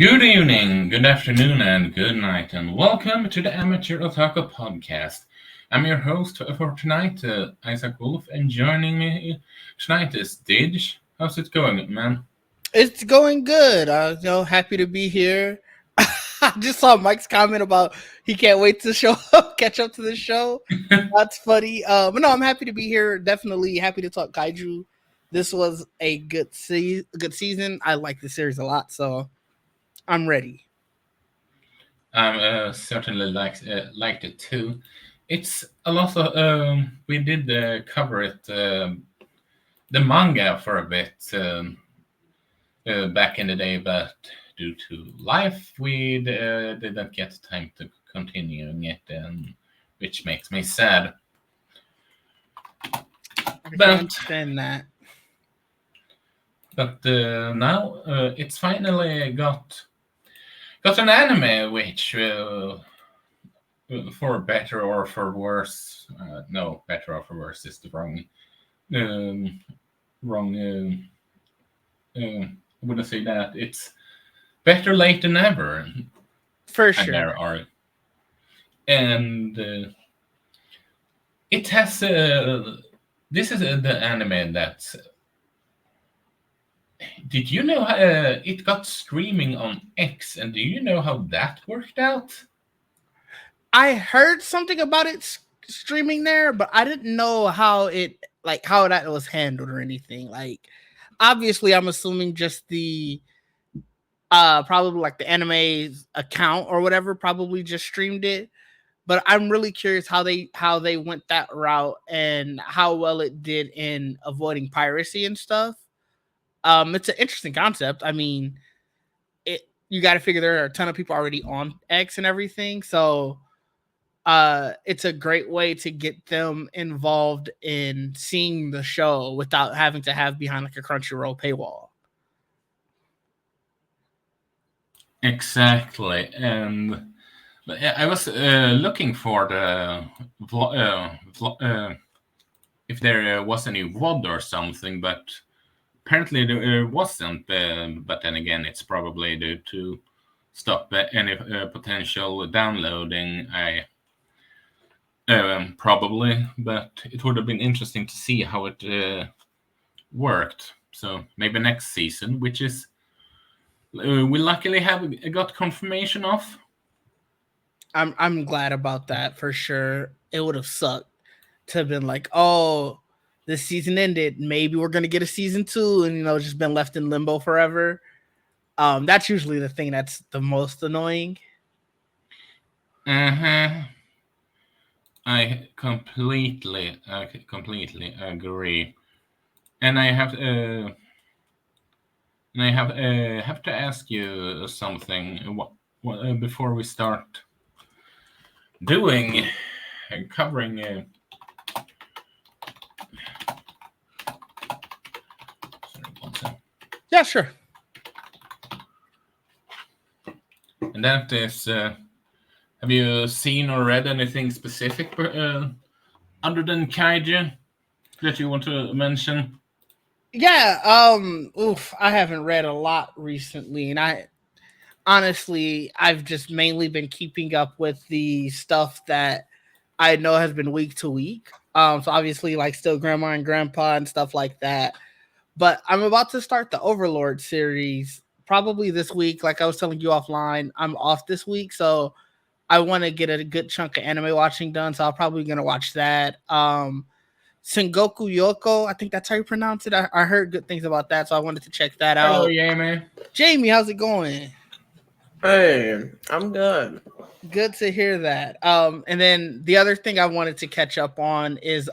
Good evening, good afternoon, and good night, and welcome to the Amateur Otaku podcast. I'm your host for tonight, Isak Wolf, and joining me tonight is Didge. How's it going, man? It's going good. Happy to be here. I just saw Mike's comment about he can't wait to show up, catch up to the show. That's funny. But no, I'm happy to be here. Definitely happy to talk Kaiju. This was a good season. I like the series a lot, so I'm ready. I certainly liked it too. It's a lot of we did cover it the manga for a bit back in the day, but due to life, we didn't get time to continuing it, which makes me sad. I can understand that. But now it's finally got an anime which, for better or for worse, no, better or for worse is the wrong. I wouldn't say that. It's better late than never. For sure. And it has. This is the anime that's. Did you know it got streaming on X? And do you know how that worked out? I heard something about it streaming there, but I didn't know how that was handled or anything. Like, obviously, I'm assuming just the probably like the anime's account or whatever probably just streamed it. But I'm really curious how they went that route and how well it did in avoiding piracy and stuff. It's an interesting concept. I mean, you got to figure there are a ton of people already on X and everything, so it's a great way to get them involved in seeing the show without having to have behind like a Crunchyroll paywall. Exactly, and I was looking for the if there was any VOD or something, but apparently there wasn't. But then again, it's probably due to stop any potential downloading. Probably, but it would have been interesting to see how it worked. So maybe next season, which is we luckily have got confirmation of. I'm glad about that for sure. It would have sucked to have been like, oh, this season ended. Maybe we're gonna get a season 2, and just been left in limbo forever. That's usually the thing that's the most annoying. I completely agree, and I have to ask you something. What before we start covering. Yeah, sure. And that is, have you seen or read anything specific other than Kaiju that you want to mention? Yeah, I haven't read a lot recently, and I've just mainly been keeping up with the stuff that I know has been week to week. So obviously, like, still Grandma and Grandpa and stuff like that. But I'm about to start the Overlord series probably this week. Like I was telling you offline, I'm off this week, so I want to get a good chunk of anime watching done. So I'm probably gonna watch that. Sengoku Yoko, I think that's how you pronounce it. I heard good things about that, so I wanted to check that out. Hello, Jamie. Jamie, how's it going? Hey, I'm good. Good to hear that. And then the other thing I wanted to catch up on is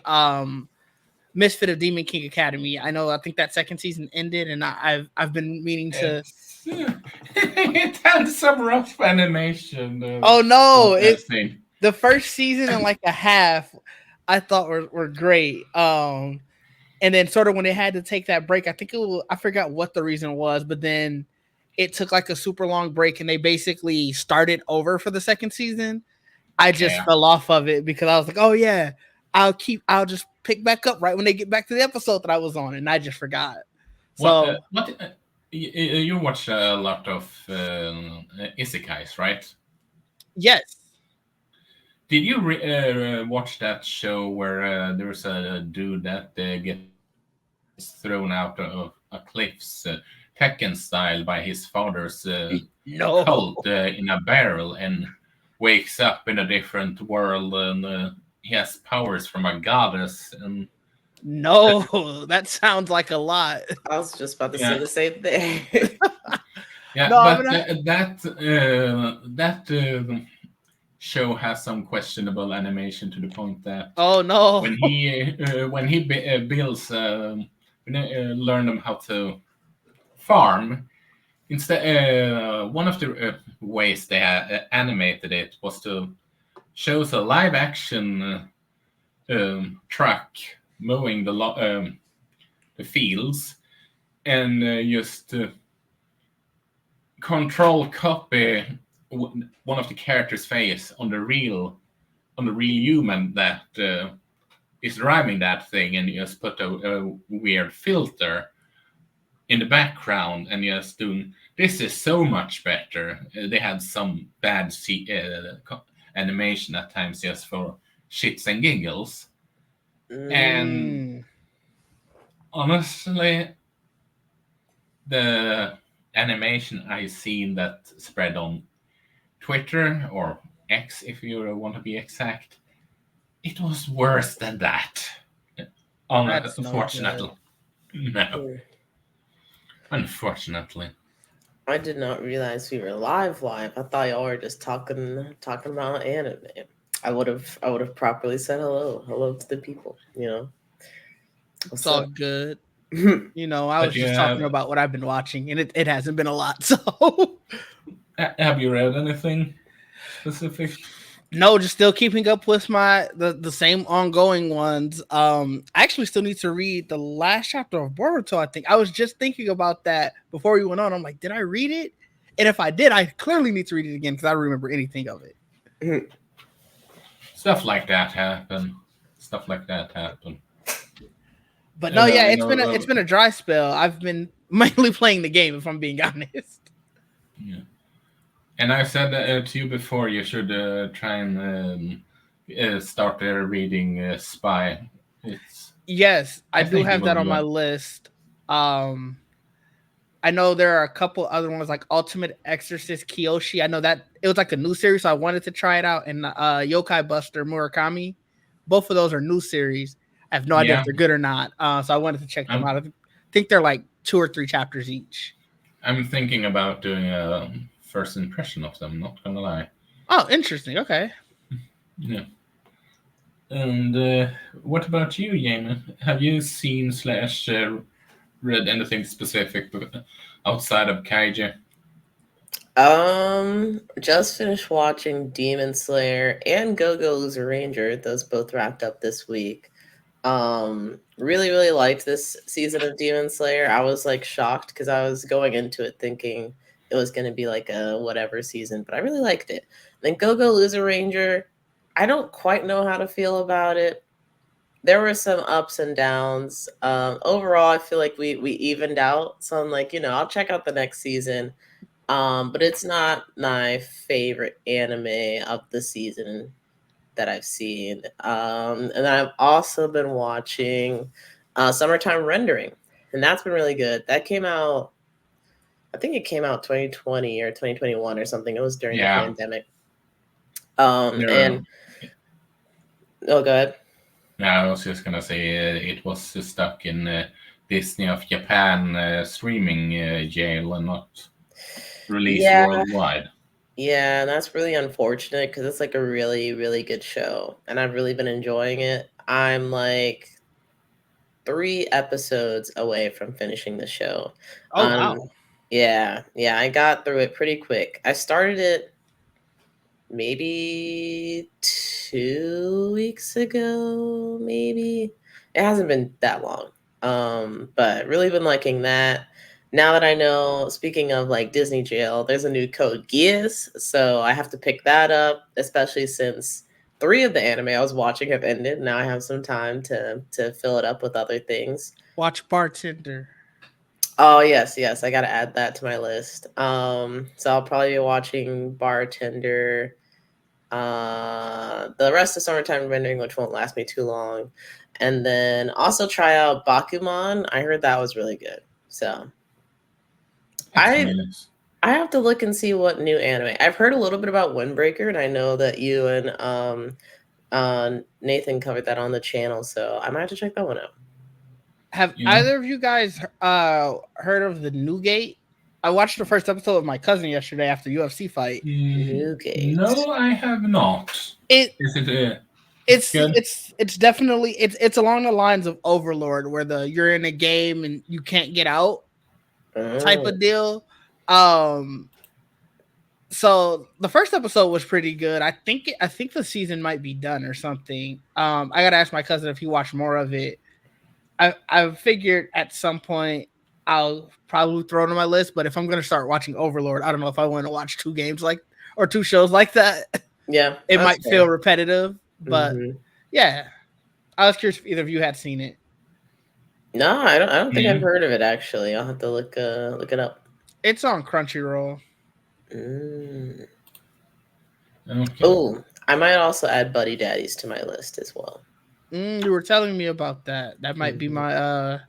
Misfit of Demon King Academy. I think that second season ended, and I've been meaning to. It had some rough animation. Oh no! The first season and like a half, I thought were great. And then sort of when they had to take that break, I forgot what the reason was, but then it took like a super long break, and they basically started over for the second season. I just fell off of it because I was like, oh yeah, I'll just pick back up right when they get back to the episode that I was on, and I just forgot. So You watch a lot of isekais, right? Yes. Did you watch that show where there's a dude that gets thrown out of a cliffs, Tekken style, by his father's cult No. in a barrel and wakes up in a different world and he has powers from a goddess and No, that sounds like a lot. I was just about to say yeah, the same thing. yeah, No, I but mean, that show has some questionable animation to the point that oh no. when he builds learn them how to farm instead one of the ways they animated it was to shows a live action truck mowing the fields and just control copy one of the characters' face on the real human that is driving that thing, and just put a weird filter in the background, and just doing this is so much better. They had some bad animation at times just for shits and giggles, and Mm. honestly, the animation I seen that spread on Twitter or X, if you want to be exact, it was worse than that. That's no good. Unfortunately, no. Mm. Unfortunately, I did not realize we were live. I thought y'all were just talking about anime. I would have properly said hello to the people. It's What's all up? good. I I but was you just talking about what I've been watching, and it hasn't been a lot. So have you read anything specific? no, just still keeping up with the same ongoing ones. I actually still need to read the last chapter of Boruto. I think I was just thinking about that before we went on. I'm like, did I read it? And if I did, I clearly need to read it again because I don't remember anything of it. Stuff like that happen. Stuff like that happen. But no, yeah, You know, it's been a dry spell. I've been mainly playing the game, if I'm being honest. yeah. And I said to you before, you should try and start reading Spy. It's, Yes, I I do think you have will that on my enjoy. list. Um, I know there are a couple other ones like Ultimate Exorcist Kiyoshi. I know that it was like a new series, so I wanted to try it out. And Yokai Buster Murakami, both of those are new series. I have no idea if Yeah, they're good or not, so I wanted to check them I'm out. I think they're like 2 or 3 chapters each. I'm thinking about doing a first impression of them. Not gonna lie. Oh, interesting. Okay. Yeah. And what about you, Jamie? Have you seen slash read anything specific outside of Kaiju? just finished watching Demon Slayer and Go Go Loser Ranger. Those both wrapped up this week. Really, really liked this season of Demon Slayer. I was like shocked because I was going into it thinking it was going to be like a whatever season, but I really liked it. Then Go Go Loser Ranger, I don't quite know how to feel about it. There were some ups and downs. Overall, I feel like we evened out. So I'm like, I'll check out the next season. But it's not my favorite anime of the season that I've seen. And then I've also been watching Summertime Rendering, and that's been really good. That came out, I think it came out 2020 or 2021 or something. It was during the Yeah, pandemic. there. And oh, go ahead. Yeah, I was just gonna say it was stuck in Disney of Japan streaming jail and not released Yeah, worldwide. yeah, and that's really unfortunate because it's like a really, really good show, and I've really been enjoying it. I'm like 3 episodes away from finishing the show. Oh wow. Yeah, I got through it pretty quick. I started it maybe 2 weeks ago, maybe. It hasn't been that long. But really been liking that. Now that I know, speaking of like Disney jail, there's a new code Geass, so I have to pick that up, especially since 3 of the anime I was watching have ended. Now I have some time to fill it up with other things. Watch Bartender. Oh yes, I gotta add that to my list. So I'll probably be watching Bartender, the rest of Summertime Rendering, which won't last me too long, and then also try out Bakuman. I heard that was really good. So I Excellent. I have to look and see what new anime. I've heard a little bit about Windbreaker, and I know that you and Nathan covered that on the channel, so I might have to check that one out. Have Yeah. either of you guys heard of the Newgate? I watched the first episode with my cousin yesterday after UFC fight. Newgate. No, I have not. It Is it it's good? it's definitely it's along the lines of Overlord, where you're in a game and you can't get out type Oh. of deal. So the first episode was pretty good. I think the season might be done or something. I gotta ask my cousin if he watched more of it. I figured at some point I'll probably throw it on my list, but if I'm gonna start watching Overlord, I don't know if I want to watch two shows like that. Yeah, It might feel repetitive, but yeah. I was curious if either of you had seen it. No, I don't think I've heard of it actually. I'll have to look it up. It's on Crunchyroll. Okay. Okay. Oh, I might also add Buddy Daddies to my list as well. You were telling me about that. That might be my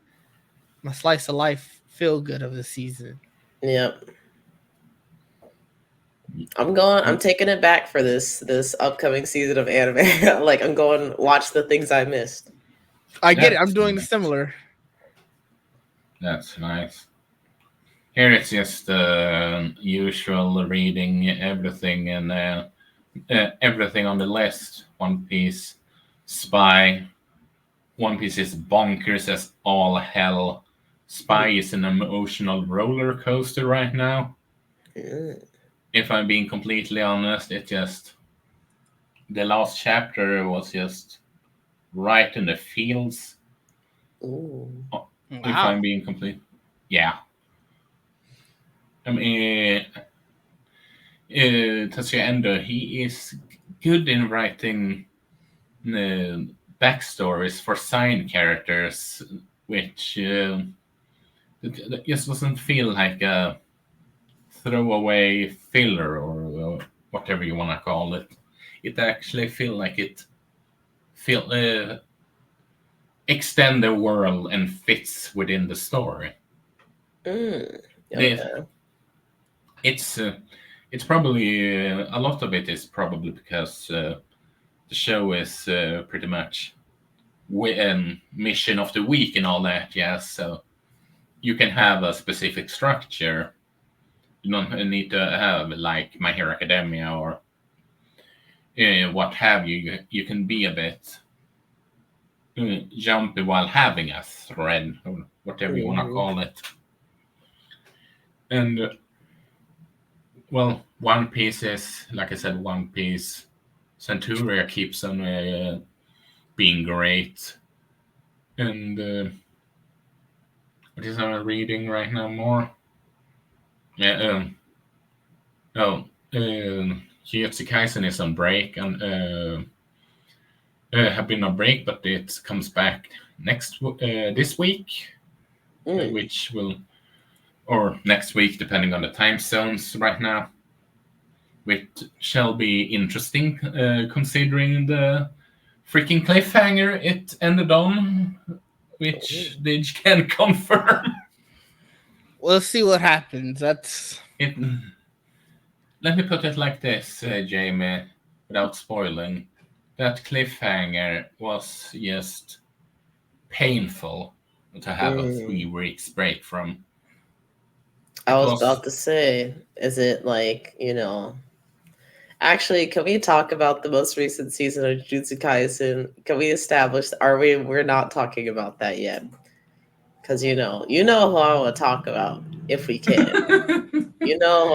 my slice of life feel good of the season. Yep. I'm taking it back for this upcoming season of anime. Like I'm going watch the things I missed. I get it. I'm doing the similar. That's nice. Here it's just usual reading everything and everything on the list. One Piece, Spy. One Piece is bonkers as all hell. Spy is an emotional roller coaster right now. If I'm being completely honest, it just the last chapter was just right in the feels. Ooh. If I'm being complete, yeah. I mean, Tetsuya Endo, he is good in writing backstories for side characters, which it just doesn't feel like a throwaway filler or whatever you want to call it. It actually feels like it extend the world and fits within the story. Okay. It's probably a lot of it is probably because the show is pretty much mission of the week and all that. Yes, so you can have a specific structure. You don't need to have like My Hero Academia or what have you. You can be a bit jumpy while having a thread or whatever you want to call it. And well, One Piece is, like I said, One Piece. Centuria keeps on being great. And what is I reading right now more? Yeah. Jujutsu Kaisen is on break and have been on break, but it comes back this week, which will, or next week, depending on the time zones right now, which shall be interesting considering the freaking cliffhanger it ended on, which Didge can confirm. We'll see what happens. That's it. Let me put it like this, Jamie, without spoiling. That cliffhanger was just painful to have a 3 weeks break from. I was about to say, is it like, actually, can we talk about the most recent season of Jujutsu Kaisen? Can we establish, we're not talking about that yet? Because you know who I want to talk about, if we can. You know who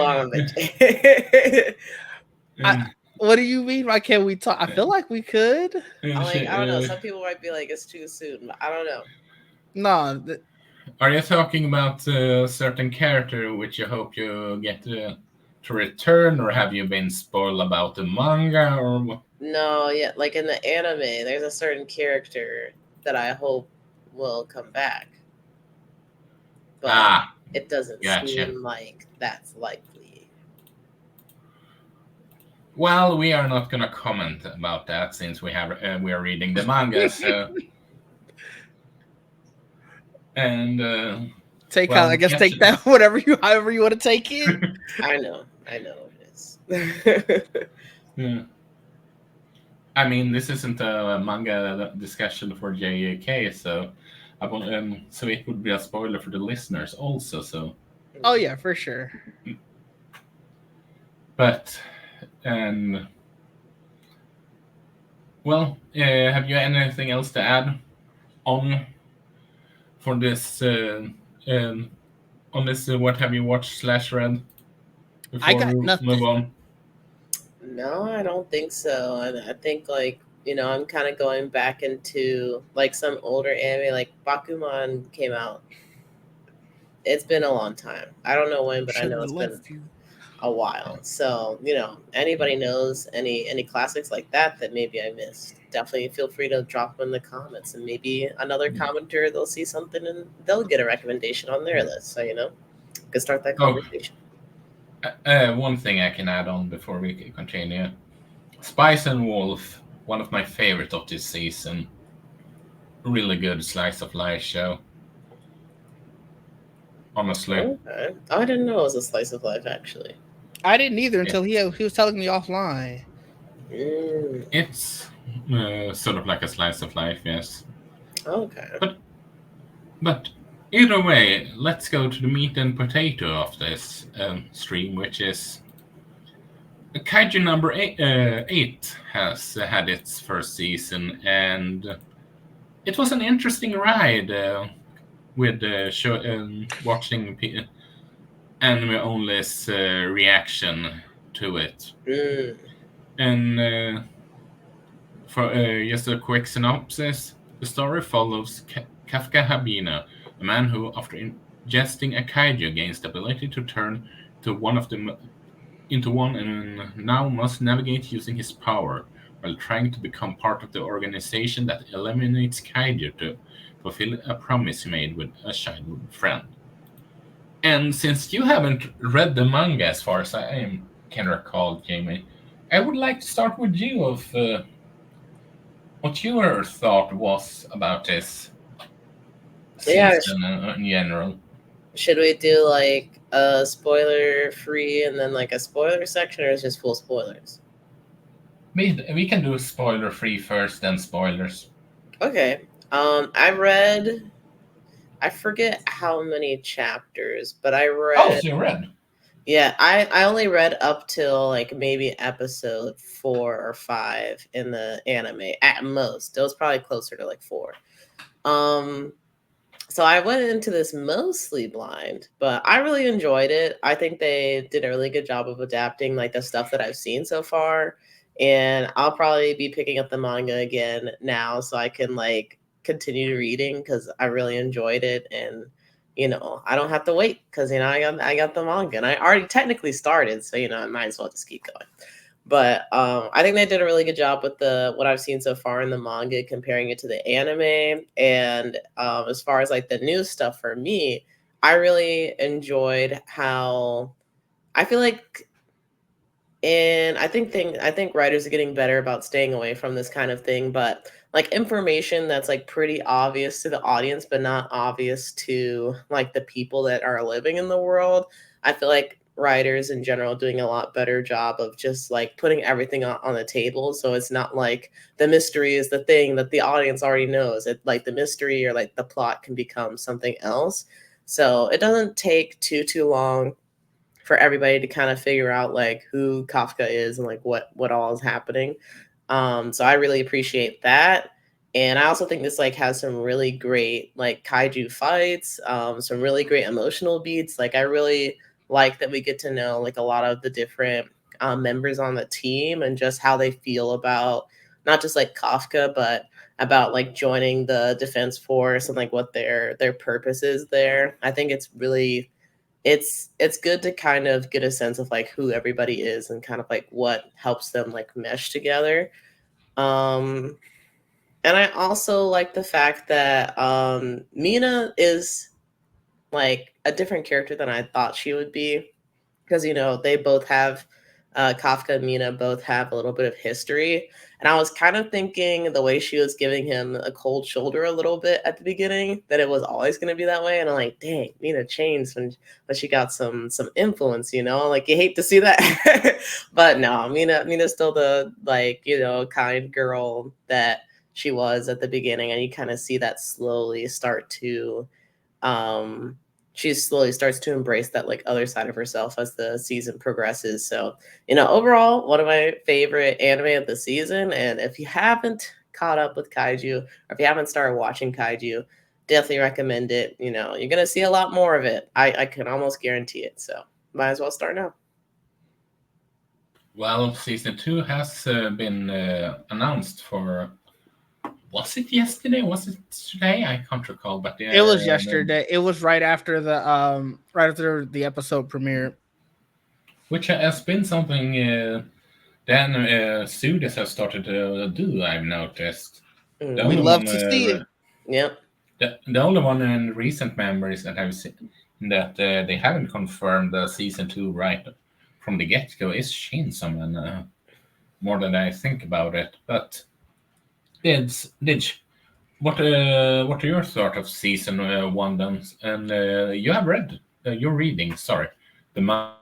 I'm what do you mean? Why can't we talk? I feel like we could. I don't know. Some people might be like, it's too soon, but I don't know. No. Are you talking about a certain character which you hope you get to return, or have you been spoiled about the manga, or what? No, yeah, like in the anime, there's a certain character that I hope will come back. but it doesn't gotcha. seem like that's likely. Well, we are not gonna comment about that since we are reading the manga. So, and take well, I guess take that however you want to take it. I know it is. Yeah. I mean, this isn't a manga discussion for JAK, so so it would be a spoiler for the listeners also. So, Oh yeah, for sure. but and well, have you anything else to add on for this? On this, what have you watched / read I before got we nothing. move on? No, I don't think so. And I think like, I'm kind of going back into like some older anime, like Bakuman came out. It's been a long time. I don't know when, but I know it's been a while. So, anybody knows any classics like that maybe I missed, definitely feel free to drop them in the comments, and maybe another commenter, they'll see something and they'll get a recommendation on their list. So, could start that conversation. One thing I can add on before we continue. Spice and Wolf, one of my favorite of this season. Really good slice of life show. Honestly. Okay. I didn't know it was a slice of life, actually. I didn't either until he was telling me offline. It's sort of like a slice of life, yes. Okay. But either way, let's go to the meat and potato of this stream, which is Kaiju Number 8 has had its first season, and it was an interesting ride with watching anime only's reaction to it. And for just a quick synopsis, the story follows Kafka Habina, a man who, after ingesting a kaiju, gains the ability to turn to into one and now must navigate using his power while trying to become part of the organization that eliminates kaiju to fulfill a promise he made with a childhood friend. And since you haven't read the manga as far as I can recall, Jamie, I would like to start with you of what your thought was about this season in general. Should we do like a spoiler free and then like a spoiler section, or is just full spoilers? We can do spoiler free first, then spoilers. Okay. I forget how many chapters, but I read. Oh, so you read? Yeah, I only read up till like maybe episode 4 or 5 in the anime at most. It was probably closer to like 4. So I went into this mostly blind, but I really enjoyed it. I think they did a really good job of adapting like the stuff that I've seen so far. And I'll probably be picking up the manga again now so I can like continue reading, because I really enjoyed it. And I don't have to wait because I got the manga and I already technically started, so I might as well just keep going. But I think they did a really good job with what I've seen so far in the manga, comparing it to the anime. And as far as like the new stuff for me, I really enjoyed how I feel like, and I think writers are getting better about staying away from this kind of thing, but like information that's like pretty obvious to the audience but not obvious to like the people that are living in the world. I feel like writers in general doing a lot better job of just like putting everything on the table, so it's not like the mystery is the thing that the audience already knows. It like the mystery or like the plot can become something else, so it doesn't take too long for everybody to kind of figure out like who Kafka is and like what all is happening. So I really appreciate that. And I also think this like has some really great like kaiju fights, some really great emotional beats. Like I really like that we get to know like a lot of the different members on the team and just how they feel about not just like Kafka, but about like joining the defense force and like what their purpose is there. I think it's really it's good to kind of get a sense of like who everybody is and kind of like what helps them like mesh together. And I also like the fact that Mina is like a different character than I thought she would be, because they both have Kafka and Mina both have a little bit of history, and I was kind of thinking the way she was giving him a cold shoulder a little bit at the beginning, that it was always going to be that way, and I'm like, dang, Mina changed when she got some influence, like you hate to see that, but no, Mina's still the kind girl that she was at the beginning, and you kind of see that slowly start to um she slowly starts to embrace that like other side of herself as the season progresses. So, overall, one of my favorite anime of the season. And if you haven't caught up with Kaiju, or if you haven't started watching Kaiju, definitely recommend it. You're gonna see a lot more of it. I can almost guarantee it. So might as well start now. Well, season 2 has been announced for. Was it yesterday? Was it today? I can't recall, but it was yesterday. It was right after the episode premiere, which has been something studios have started to do. I've noticed. We love to see it. Yep. The only one in recent memories that I've seen that they haven't confirmed the season 2 right from the get go is Chainsaw Man. More than I think about it, but Didge, what are your thoughts of season 1 then? And you have read, you're reading, sorry, the manga,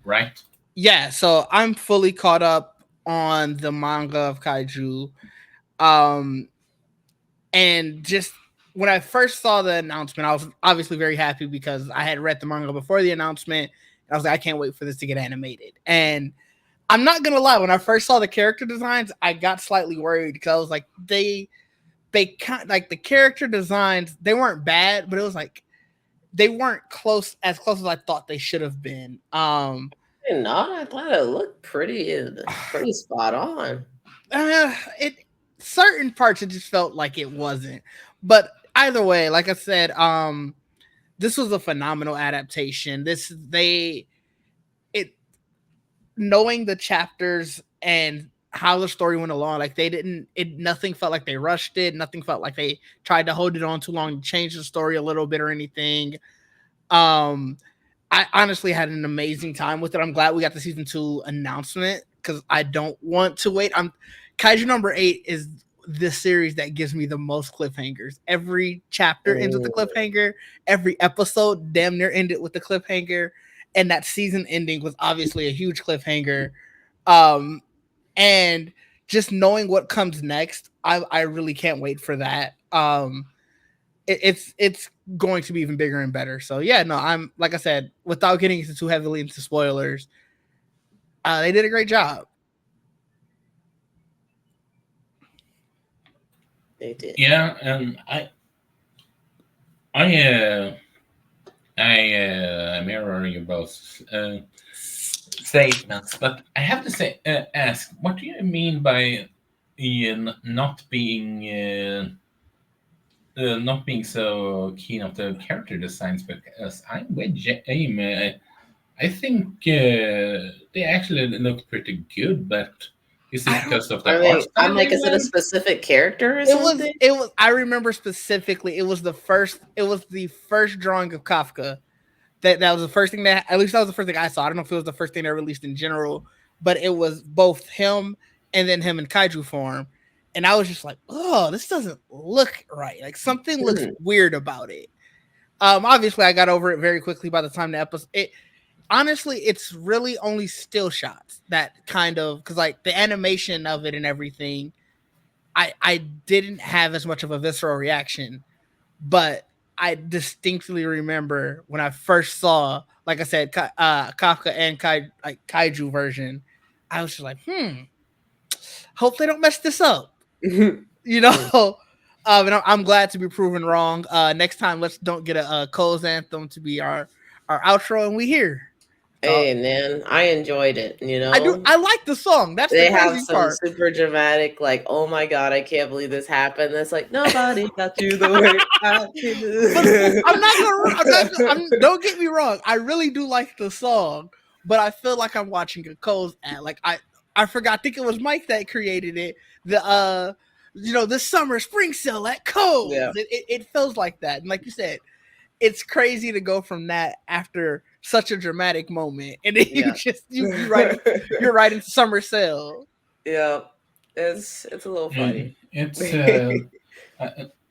right? Yeah, so I'm fully caught up on the manga of Kaiju. And just when I first saw the announcement, I was obviously very happy because I had read the manga before the announcement. And I was like, I can't wait for this to get animated. And I'm not gonna lie, when I first saw the character designs, I got slightly worried because I was like, they kind like the character designs, they weren't bad, but it was like they weren't close as I thought they should have been. Not, I thought it looked pretty spot on. It certain parts it just felt like it wasn't, but either way, like I said, this was a phenomenal adaptation. Knowing the chapters and how the story went along, like nothing felt like they rushed it. Nothing felt like they tried to hold it on too long to change the story a little bit or anything. I honestly had an amazing time with it. I'm glad we got the season 2 announcement because I don't want to wait. Kaiju number 8 is the series that gives me the most cliffhangers. Every chapter ends with a cliffhanger. Every episode damn near ended with a cliffhanger. And that season ending was obviously a huge cliffhanger. And just knowing what comes next, I really can't wait for that. It's going to be even bigger and better. So yeah, no, I'm like I said, without getting too heavily into spoilers, they did a great job. They did. Yeah, and I mirror you both statements, but I have to say, ask, what do you mean by not being so keen on the character designs? Because I'm with Jamie. I think they actually look pretty good, but is it because of the art style? I'm like, is it a specific character or something? It was. I remember specifically. It was the first drawing of Kafka. That was the first thing at least that was the first thing I saw. I don't know if it was the first thing they released in general, but it was both him and then him in Kaiju form. And I was just like, oh, this doesn't look right. Like something looks weird about it. Obviously I got over it very quickly by the time the episode. Honestly, it's really only still shots that kind of, because like the animation of it and everything, I didn't have as much of a visceral reaction, but I distinctly remember when I first saw, like I said, Kafka and Kaiju version, I was just like, hope they don't mess this up. And I'm glad to be proven wrong. Next time, let's don't get a Cole's Anthem to be our outro, and we here. Hey man, I enjoyed it. I like the song. That's they the crazy have some part. super dramatic, like, oh my god, I can't believe this happened. That's like, nobody got you the way I do. Don't get me wrong. I really do like the song, but I feel like I'm watching a Cole's ad. Like I forgot. I think it was Mike that created it. This summer spring sale at Cole's. Yeah. It feels like that. And like you said, it's crazy to go from that after such a dramatic moment, and then Yeah. you right into Summer Sale. Yeah, it's a little funny. It's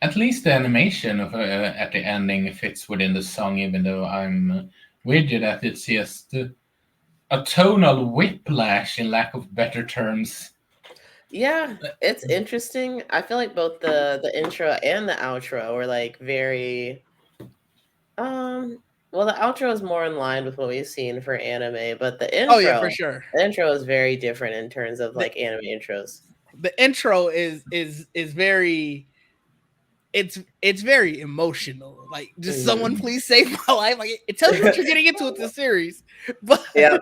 at least the animation of at the ending fits within the song, even though I'm with you that it's just a tonal whiplash, in lack of better terms. Yeah, it's interesting. I feel like both the intro and the outro were like very well, the outro is more in line with what we've seen for anime, but Oh yeah, for sure. the intro is very different in terms of The, like anime intros. the intro is very it's very emotional. Like, just someone please save my life. Like, it tells you what you're getting into with the series. But Yep.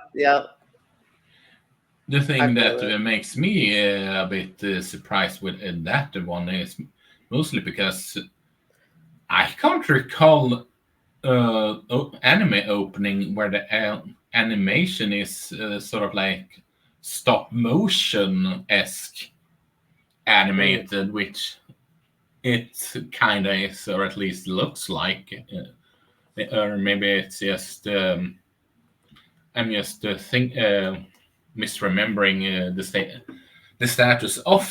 The I thing feel that it. makes me a bit surprised with that one is mostly because I can't recall anime opening where the animation is sort of like stop motion esque animated, which it kind of is, or at least looks like. Or maybe it's just I'm just misremembering the status of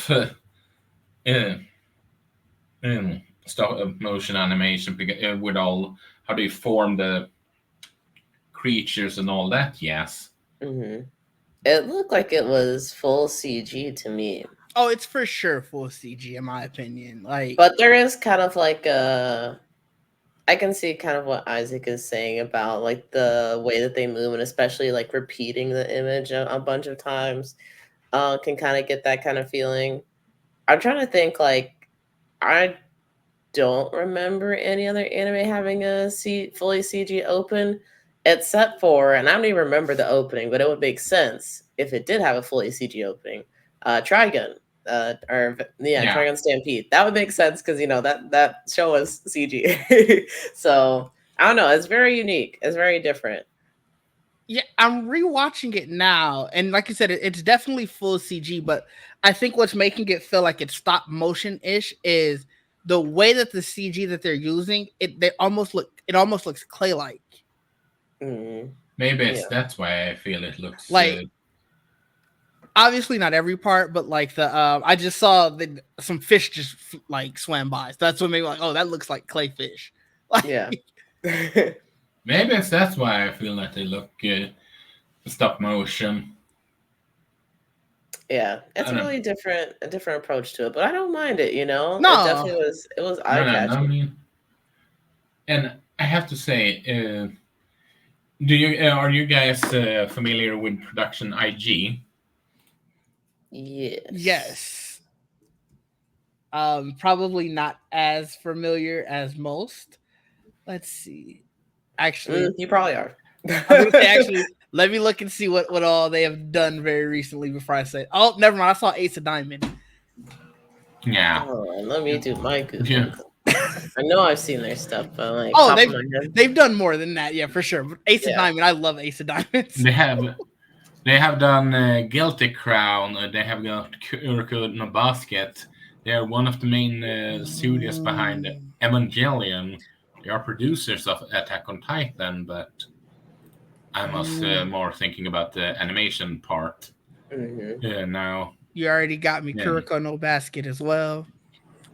stop motion animation with all how they form the creatures and all that. Yes. Mm-hmm. It looked like it was full CG to me. oh, it's for sure full CG in my opinion. Like, But there is kind of like I can see kind of what Isaac is saying about like the way that they move, and especially like repeating the image a bunch of times can kind of get that kind of feeling. I'm trying to think, like, I don't remember any other anime having a fully CG open, except for, and I don't even remember the opening, but it would make sense if it did have a fully CG opening. Trigun, Yeah. Trigun Stampede. That would make sense because that show was CG. So I don't know. It's very unique. It's very different. yeah, I'm rewatching it now, and like you said, it's definitely full CG. But I think what's making it feel like it's stop motion ish is the way that the CG that they're using. It almost looks clay like. Mm, Maybe yeah. that's why I feel it looks Like, obviously not every part, but like I just saw some fish just like swam by. So that's what made me like, oh, that looks like clay fish. Like, Yeah. maybe that's why I feel that they look stop motion. Yeah, it's a really different approach to it, but I don't mind it. It No. definitely it was eye No, I catching. mean, and I have to say, do you are you guys familiar with production IG? Yes. Probably not as familiar as most. Let's see. Actually, You probably are. I'm gonna say actually. Let me look and see what all they have done very recently before I say. Oh, never mind. I saw Ace of Diamond. Yeah. Oh, let me do my Google. Yeah. I know I've seen their stuff, but like, Oh, top of my head. they've done more than that, yeah, for sure. But Ace of Yeah. Diamond, I love Ace of Diamonds. They have done Guilty Crown. They have got Kuroko no Basket. They are one of the main studios behind Evangelion. They are producers of Attack on Titan, but I must more thinking about the animation part. Now You already got me Yeah. Kuroko no Basket as well.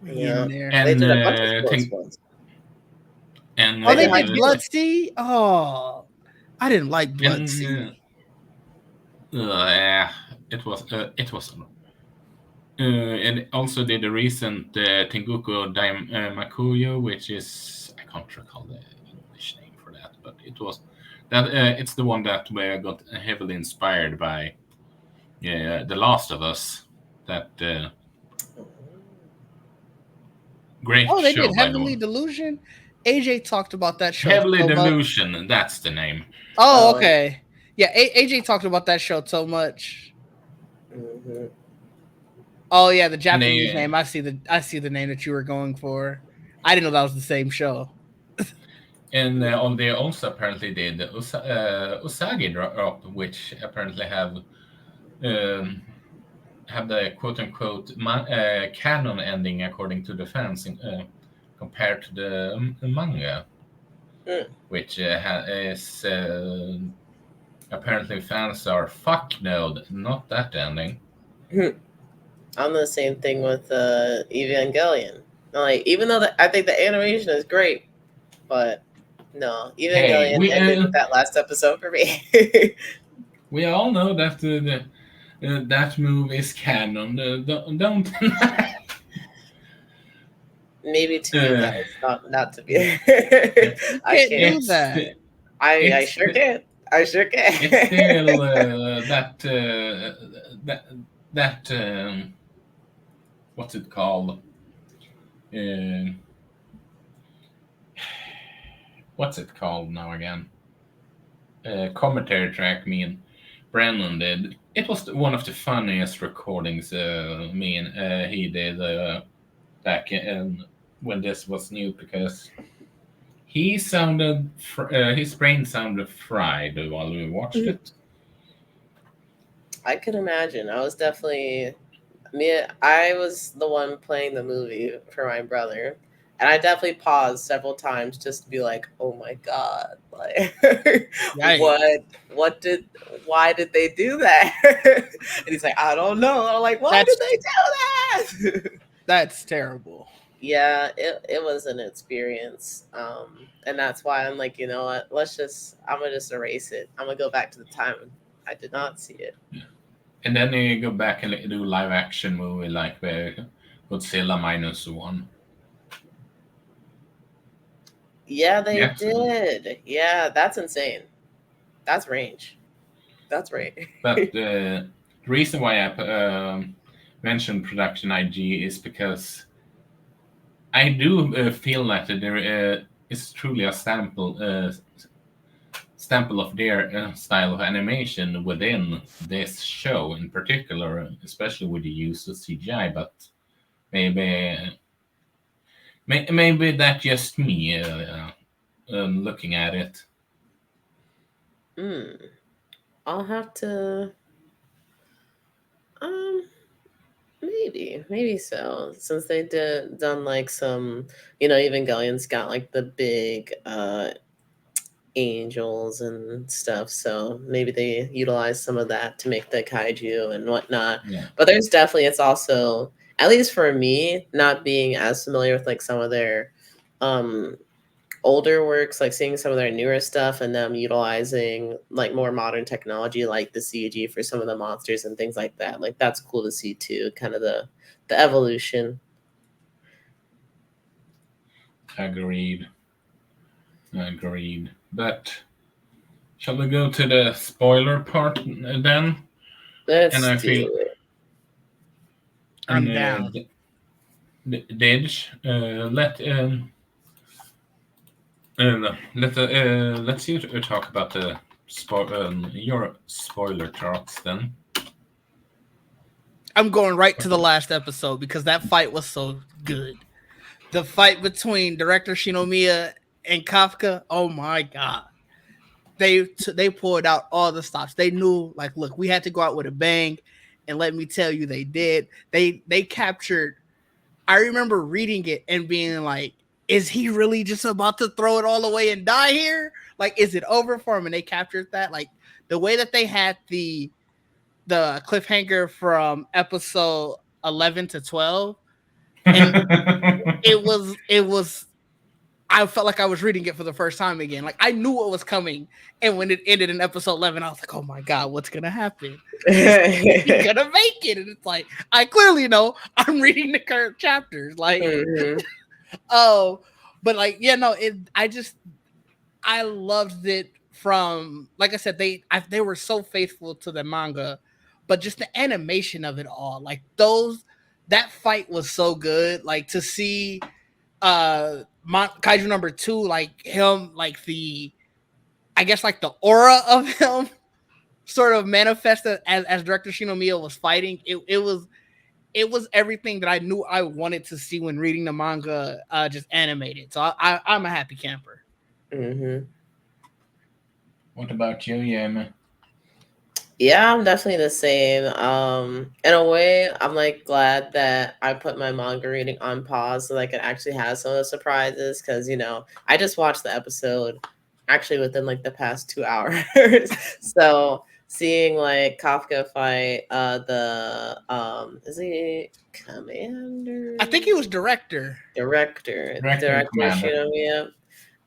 Yeah. In there. They and did a bunch of sports ones. and Oh, they did did Bloodseed? Oh, I didn't like Bloodseed. Yeah, it was and also did the recent Tengoku Makuyo, which is I can't recall the English name for that, but it was that it's the one that got heavily inspired by The Last of Us. That great Oh, they show, did by the Heavenly way. Delusion. AJ talked about that show. Heavenly so much. Delusion, that's the name. Oh, okay. Yeah, AJ talked about that show so much. Oh yeah, the Japanese name. I see the name that you were going for. I didn't know that was the same show. And they also apparently did Usagi Drop, which apparently have the quote unquote canon ending according to the fans compared to the manga. which is apparently fans are fuck no, not that ending. I'm the same thing with Evangelion. Like, even though I think the animation is great, but no, Evangelion ended with that last episode for me. We all know that that move is canon. Don't. Maybe to you guys, not to me. I can't do that. I sure can. I sure can. It's still that what's it called? What's it called now again? Commentary track me and Brandon did. It was one of the funniest recordings me and he did back when this was new, because he sounded his brain sounded fried while we watched it. I could imagine. I was definitely I was the one playing the movie for my brother, and I definitely paused several times just to be like, "Oh my god! Like, why did they do that?" And he's like, "I don't know." I'm like, "Why did they do that?" That's terrible. Yeah, it was an experience, and that's why I'm like, you know what? I'm gonna just erase it. I'm gonna go back to the time I did not see it. Yeah. And then you go back and do live action movie like Godzilla -1. Yeah, they did. Yeah, that's insane. That's range. That's right. But the reason why I mentioned production IG is because I do feel that there is truly a sample of their style of animation within this show in particular, especially with the use of CGI. But maybe that's just me looking at it. I'll have to. Maybe so. Since they done like some, Evangelion's got like the big angels and stuff, so maybe they utilize some of that to make the kaiju and whatnot. Yeah. But there's definitely, it's also, at least for me, not being as familiar with like some of their older works, like seeing some of their newer stuff and them utilizing like more modern technology like the CG for some of the monsters and things like that. Like, that's cool to see too, kind of the evolution. Agreed. But shall we go to the spoiler part then? Let's do it. I'm down. Didge, let's you talk about the your spoiler charts then. I'm going right to the last episode because that fight was so good. The fight between director Shinomiya and Kafka, oh my god. They pulled out all the stops. They knew, like, look, we had to go out with a bang, and let me tell you, they did. They captured. I remember reading it and being like, is he really just about to throw it all away and die here? Like, is it over for him? And they captured that. Like, the way that they had the cliffhanger from episode 11 to 12, and it was I felt like I was reading it for the first time again. Like, I knew what was coming, and when it ended in episode 11, I was like, "Oh my god, what's gonna happen? He's gonna make it!" And it's like, I clearly know I'm reading the current chapters. Like, but like, yeah, no, I loved it. From, like I said, they were so faithful to the manga, but just the animation of it all, like that fight was so good. Like, to see Kaiju number 2, like him, like I guess like the aura of him sort of manifested as director Shinomiya was fighting. It was everything that I knew I wanted to see when reading the manga, just animated. So I'm a happy camper. Mm-hmm. What about you, Yema? Yeah, I'm definitely the same. In a way, I'm like glad that I put my manga reading on pause so that I could actually have some of the surprises because I just watched the episode actually within like the past 2 hours. So seeing like Kafka fight the is he commander? I think he was director. Director and Director commander.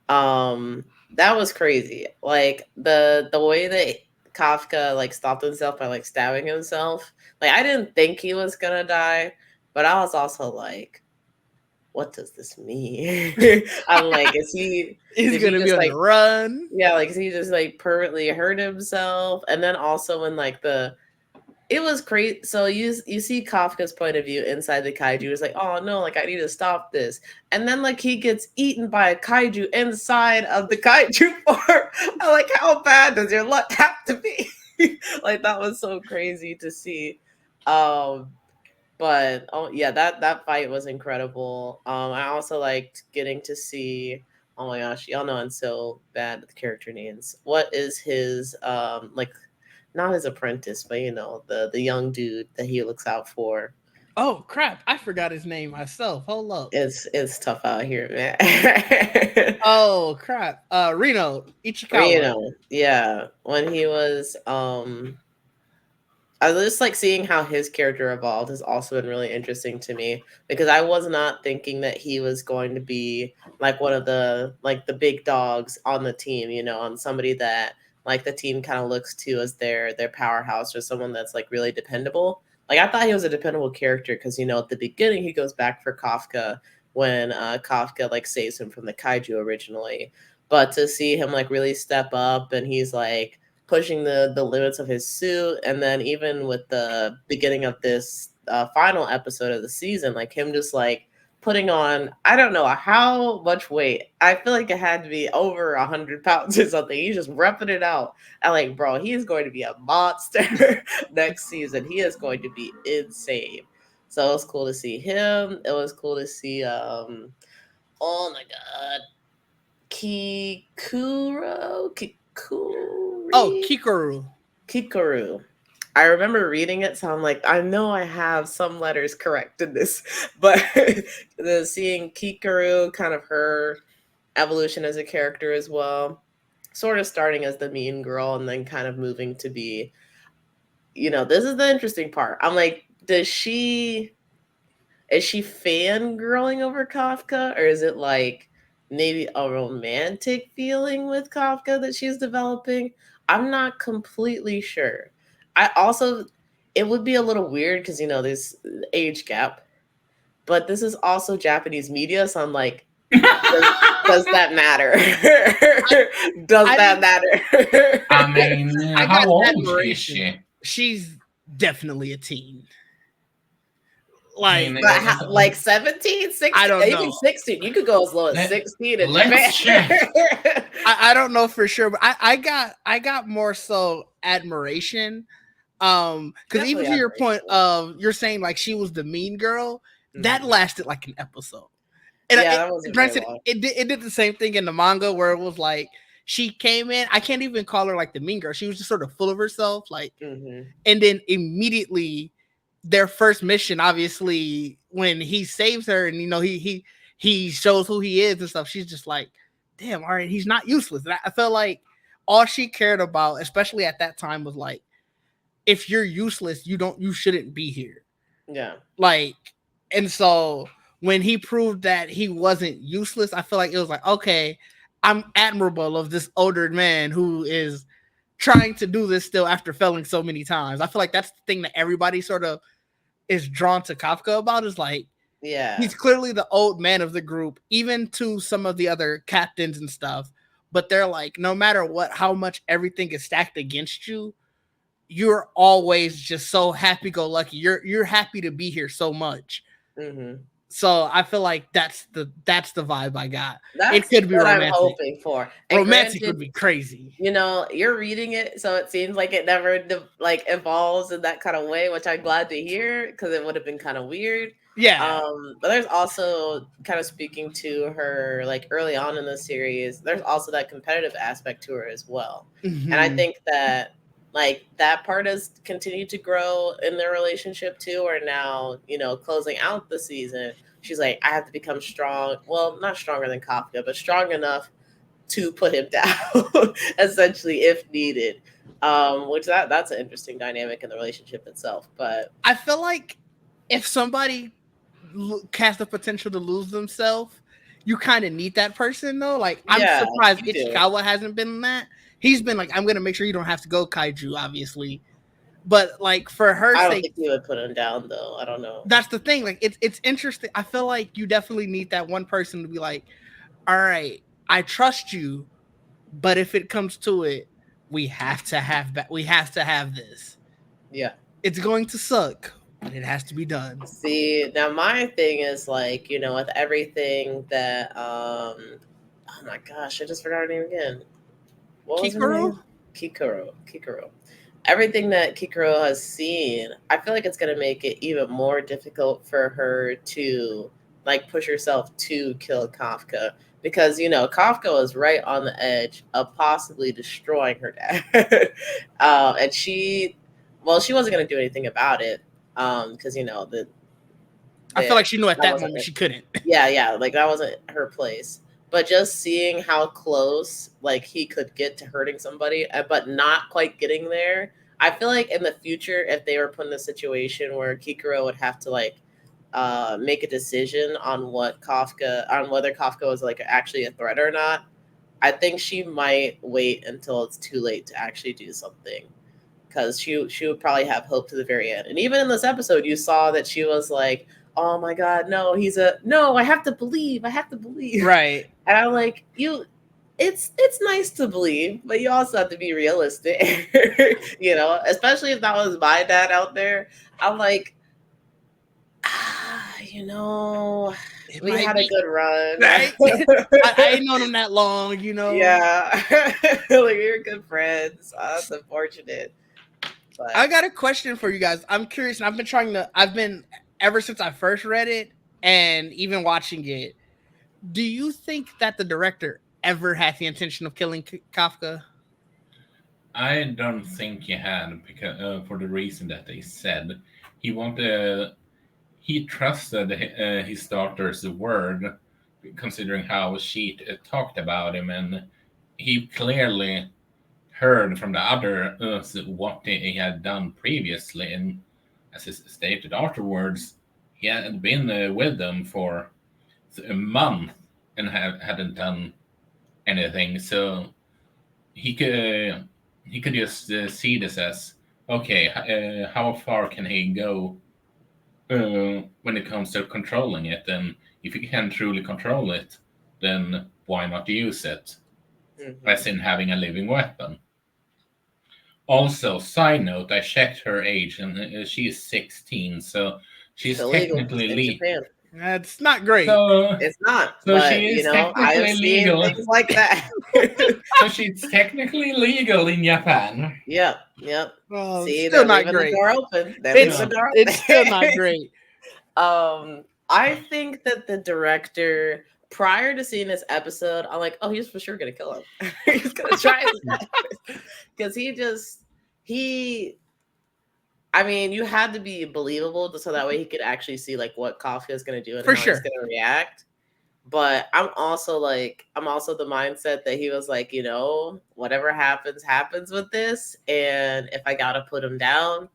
Shinomiya. That was crazy. Like the way that Kafka like stopped himself by like stabbing himself. Like I didn't think he was gonna die, but I was also like, what does this mean? I'm like, He's did he gonna be just on the like run. yeah, like is he just like permanently hurt himself? And then also when like it was crazy. So you see Kafka's point of view inside the kaiju. It's like, oh no, like I need to stop this. And then like he gets eaten by a kaiju inside of the kaiju form. I'm like, how bad does your luck have to be? Like that was so crazy to see. Um, but oh yeah, that fight was incredible. I also liked getting to see. Oh my gosh, y'all know I'm so bad with character names. What is his like not his apprentice, but the young dude that he looks out for. Oh crap! I forgot his name myself. Hold up. It's tough out here, man. Oh crap! Reno Ichikawa. Yeah, when he was I just like seeing how his character evolved has also been really interesting to me because I was not thinking that he was going to be like one of the big dogs on the team, on somebody that like the team kind of looks to as their powerhouse or someone that's like really dependable. Like I thought he was a dependable character because at the beginning he goes back for Kafka when Kafka like saves him from the kaiju originally. But to see him like really step up and he's like pushing the limits of his suit, and then even with the beginning of this final episode of the season, like him just like putting on I don't know how much weight. I feel like it had to be over 100 pounds or something. He's just repping it out. And like, bro, he is going to be a monster next season. He is going to be insane. So it was cool to see him. It was cool to see oh my god, Oh, Kikuri. Kikoru. Kikoru. I remember reading it, so I'm like, I know I have some letters correct in this, but seeing Kikoru, kind of her evolution as a character as well, sort of starting as the mean girl and then kind of moving to be, this is the interesting part. I'm like, is she fangirling over Kafka, or is it like maybe a romantic feeling with Kafka that she's developing? I'm not completely sure. I also, it would be a little weird because, there's age gap, but this is also Japanese media. So I'm like, does that matter? Does that matter? I mean, I how got old is admiration. she? She's definitely a teen. I Like, mean, But like 17, 16, I don't even know. 16. You could go as low as 16 in let's Japan. check. I don't know for sure, but I got more so admiration. Because even Definitely to your point admiration. of you're saying like she was the mean girl, that lasted like an episode. And Yeah, that wasn't very long. it did the same thing in the manga where it was like she came in. I can't even call her like the mean girl. She was just sort of full of herself, like, and then immediately their first mission, obviously, when he saves her and he shows who he is and stuff. She's just like, damn, all right, he's not useless. And I felt like all she cared about, especially at that time, was like, if you're useless, you shouldn't be here. Yeah. Like, and so when he proved that he wasn't useless, I feel like it was like, okay, I'm admirable of this older man who is trying to do this still after failing so many times. I feel like that's the thing that everybody sort of is drawn to Kafka about, is like, Yeah. he's clearly the old man of the group, even to some of the other captains and stuff. But they're like, no matter what, how much everything is stacked against you, you're always just so happy go lucky. You're happy to be here so much. So I feel like that's the vibe I got. That's it could be what romantic. I'm hoping for. And romantic granted, would be crazy. You're reading it, so it seems like it never like evolves in that kind of way, which I'm glad to hear because it would have been kind of weird. Yeah. But there's also kind of speaking to her like early on in the series. There's also that competitive aspect to her as well, and I think that like that part has continued to grow in their relationship too, or now, closing out the season, she's like, I have to become strong. Well, not stronger than Kafka, but strong enough to put him down, essentially, if needed. Which that's an interesting dynamic in the relationship itself. But I feel like if somebody has the potential to lose themselves, you kind of need that person though. Like I'm yeah, surprised you do. Ichikawa hasn't been in that. He's been like, I'm gonna make sure you don't have to go Kaiju, obviously. But like for her I don't sake, think he would put him down though. I don't know. that's the thing. Like it's interesting. I feel like you definitely need that one person to be like, all right, I trust you, but if it comes to it, we have to have this. Yeah. It's going to suck, but it has to be done. See, now my thing is like, with everything that oh my gosh, I just forgot her name again. What was her Kikoro? name? Kikoro. Everything that Kikoro has seen, I feel like it's gonna make it even more difficult for her to like push herself to kill Kafka. Because Kafka was right on the edge of possibly destroying her dad. And she wasn't gonna do anything about it. Because I feel like she knew at that that wasn't moment her. she couldn't. Yeah, like that wasn't her place. But just seeing how close like he could get to hurting somebody, but not quite getting there, I feel like in the future, if they were put in a situation where Kikoro would have to like make a decision on whether Kafka was like actually a threat or not, I think she might wait until it's too late to actually do something. Because she would probably have hope to the very end. And even in this episode, you saw that she was like, "Oh my God, no, no! I have to believe. I have to believe." Right. And I'm like, it's nice to believe, but you also have to be realistic. Especially if that was my dad out there. I'm like, we had a good run. Right? I ain't known him that long, Yeah, like we were good friends. That's unfortunate. But I got a question for you guys. I'm curious, and I've been ever since I first read it and even watching it. Do you think that the director ever had the intention of killing Kafka? I don't think he had, because for the reason that they said he trusted his daughter's word, considering how she talked about him, and he clearly heard from the others what he had done previously, and as he stated afterwards, he had been with them for a month and hadn't done anything. So he could just see this as, okay, how far can he go when it comes to controlling it? And if he can truly control it, then why not use it? As in having a living weapon. Also, side note, I checked her age, and she is 16, so she's illegal technically in Japan. That's not great. It's not, so but she is I have technically seen legal. things like that. So she's technically legal in Japan. Yep. Well, See, still they're not leaving great. the door open. They're leaving It's the door open. it's still not great. I think that the director, prior to seeing this episode, I'm like, oh, he's for sure gonna kill him. He's gonna try his best. Because I mean, you had to be believable so that way he could actually see like what Kafka is gonna do and For how sure. he's gonna react. But I'm also the mindset that he was like, whatever happens with this. And if I gotta put him down,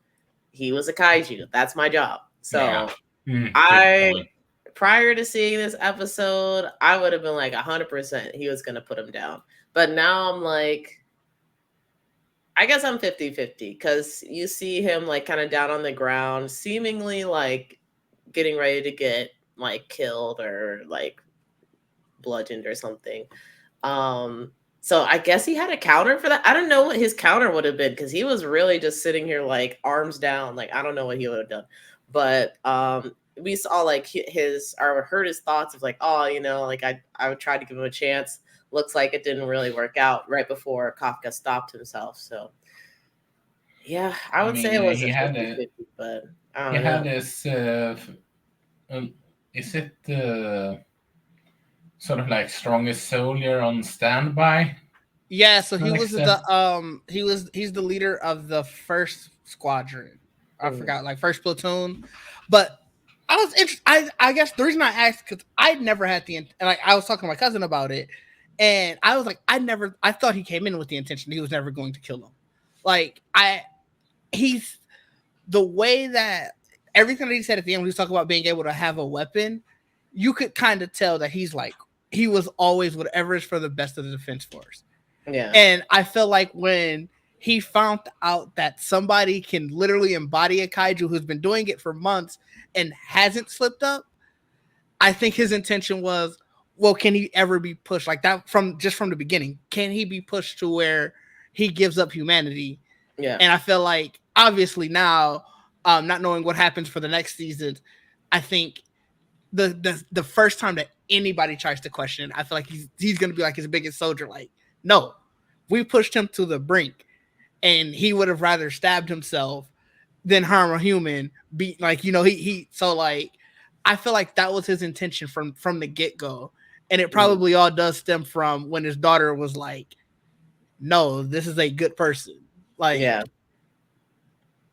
he was a kaiju. That's my job. So Yeah. Prior to seeing this episode, I would have been like 100% he was gonna put him down. But now I'm like, I guess I'm 50-50 because you see him like kind of down on the ground, seemingly like getting ready to get like killed or like bludgeoned or something. So I guess he had a counter for that. I don't know what his counter would have been because he was really just sitting here like arms down. Like I don't know what he would have done. But we saw like heard his thoughts of like, oh, like I would try to give him a chance. Looks like it didn't really work out right before Kafka stopped himself. So yeah, I would say it was he a had 50-50, but I he don't know. had this is it sort of like strongest soldier on standby? Yeah, so he Makes was sense. he's the leader of the first squadron. I Mm. forgot, like first platoon. But I was I guess the reason I asked because I'd never had and like I was talking to my cousin about it, and I was like, I thought he came in with the intention he was never going to kill him. Like he's the way that everything that he said at the end when he was talking about being able to have a weapon, you could kind of tell that he was always whatever is for the best of the defense force. Yeah. And I feel like when he found out that somebody can literally embody a kaiju who's been doing it for months and hasn't slipped up, I think his intention was, well, can he ever be pushed like that from the beginning? Can he be pushed to where he gives up humanity? Yeah. And I feel like obviously now, not knowing what happens for the next season, I think the first time that anybody tries to question it, I feel like he's gonna be like his biggest soldier. Like, no, we pushed him to the brink, and he would have rather stabbed himself than harm a human. Be like, he so like I feel like that was his intention from the get go, and it probably all does stem from when his daughter was like, "No, this is a good person." Like, Yeah.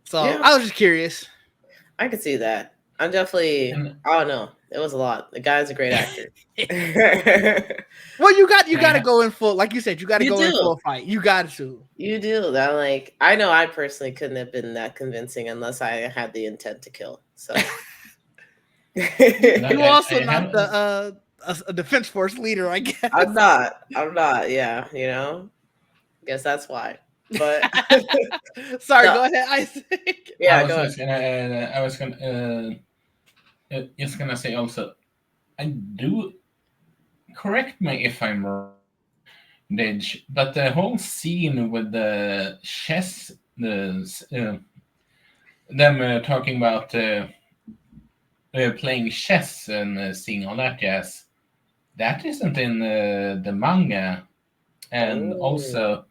So Yeah. I was just curious. I could see that. I'm definitely. And- I don't know. It was a lot. The guy's a great actor. Well, you got to go in full, like you said, you got to You go in do. full fight. You got to. You do. That like I know I personally couldn't have been that convincing unless I had the intent to kill. So You also I not have- a defense force leader, I guess. I'm not. Yeah, Guess that's why. But Sorry, No. go ahead, Isaac. yeah, I was go ahead. just gonna say also, I do correct me if I'm wrong, Didge, but the whole scene with the chess, them talking about playing chess and seeing all that jazz, that isn't in the manga, and also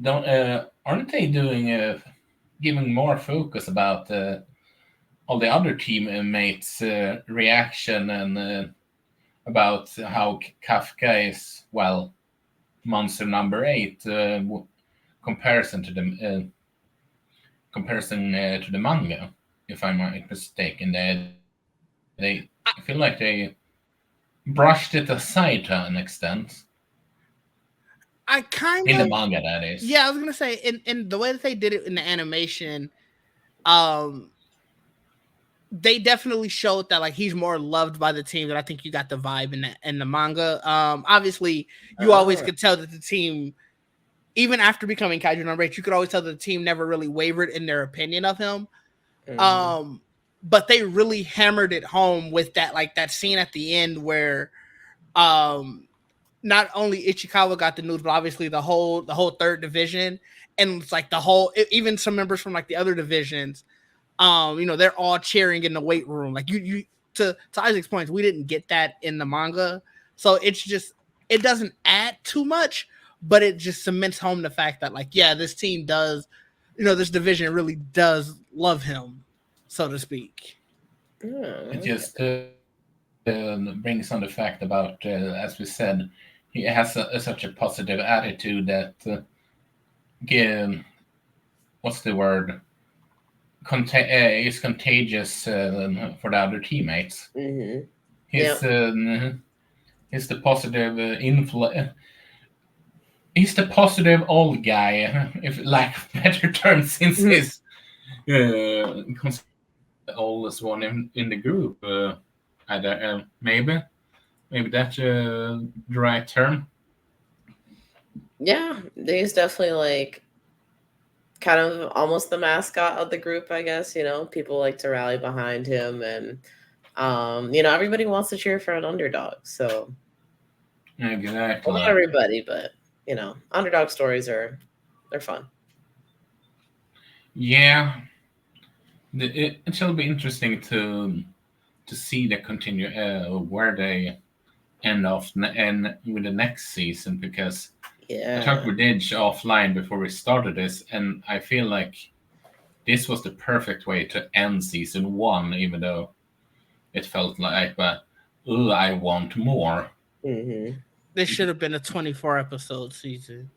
don't aren't they doing giving more focus about all the other teammates' reaction and about how Kafka is, well, monster number 8 comparison to the manga, if I'm not mistaken. They I feel like they brushed it aside to an extent I kind in the of manga, that is. Yeah, I was gonna say in the way that they did it in the animation, they definitely showed that like he's more loved by the team. That I think you got the vibe in the manga. Obviously, you always could tell that the team, even after becoming Kaiju Number 8, you could always tell that the team never really wavered in their opinion of him. But they really hammered it home with that scene at the end where not only Ichikawa got the news, but obviously the whole third division, and it's like even some members from like the other divisions, they're all cheering in the weight room. Like you to Isaac's point, we didn't get that in the manga, so it doesn't add too much, but it just cements home the fact that like, yeah, this team does, this division really does love him, so to speak. It just brings on the fact about, as we said, he has such a positive attitude that, what's the word? Is contagious for the other teammates. Mm-hmm. He's the positive influence. He's the positive old guy, if lack of better term, since he's the oldest one in the group. Maybe that's the right term. Yeah, he's definitely like kind of almost the mascot of the group, I guess. People like to rally behind him, and everybody wants to cheer for an underdog. So Exactly. Well, not everybody, but underdog stories they're fun. Yeah, it shall be interesting to see the continue where they end off and with the next season, because I talked with Didge offline before we started this, and I feel like this was the perfect way to end season 1, even though it felt like, I want more. Mm-hmm. This should have been a 24 episode season.